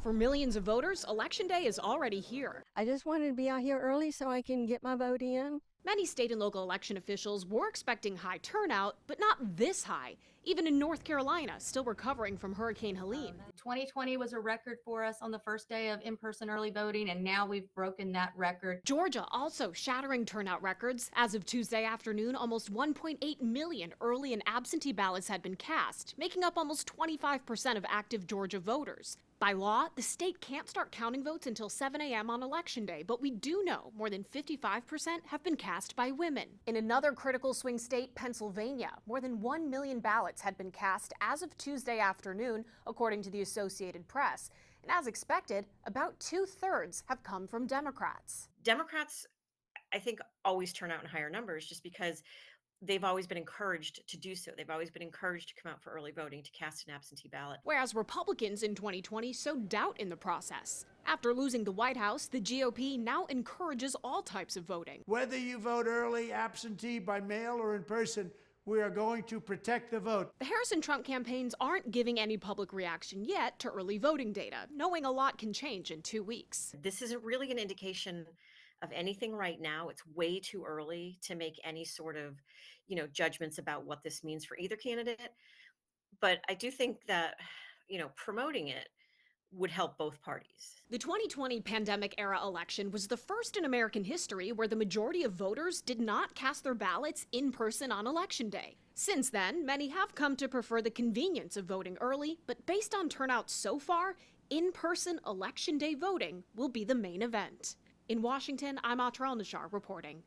For millions of voters, Election Day is already here. I just wanted to be out here early so I can get my vote in. Many state and local election officials were expecting high turnout, but not this high. Even in North Carolina, still recovering from Hurricane Helene. 2020 was a record for us on the first day of in-person early voting, and now we've broken that record. Georgia also shattering turnout records. As of Tuesday afternoon, almost 1.8 million early and absentee ballots had been cast, making up almost 25% of active Georgia voters. By law, the state can't start counting votes until 7 a.m. on Election Day, but we do know more than 55% have been cast by women. In another critical swing state, Pennsylvania, more than 1 million ballots had been cast as of Tuesday afternoon, according to the Associated Press. And as expected, about 2/3 have come from Democrats. Democrats, I think, always turn out in higher numbers just because they've always been encouraged to do so. They've always been encouraged to come out for early voting, to cast an absentee ballot. Whereas Republicans in 2020 sowed doubt in the process. After losing the White House, the GOP now encourages all types of voting. Whether you vote early, absentee, by mail, or in person, we are going to protect the vote. The Harris and Trump campaigns aren't giving any public reaction yet to early voting data, knowing a lot can change in 2 weeks. This isn't really an indication of anything right now. It's way too early to make any sort of, judgments about what this means for either candidate. But I do think that, promoting it would help both parties. The 2020 pandemic-era election was the first in American history where the majority of voters did not cast their ballots in person on Election Day. Since then, many have come to prefer the convenience of voting early, but based on turnout so far, in-person Election Day voting will be the main event. In Washington, I'm Atral Nashar reporting.